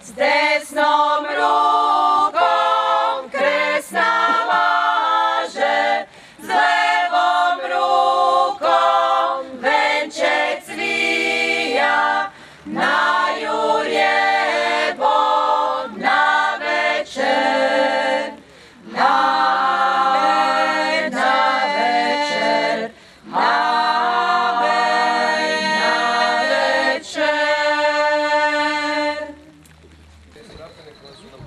s desnom rukom kresna maže, s levom rukom venče cvija, na jurjebo na večer, na večer, na večer. Te zgrapene koje su nam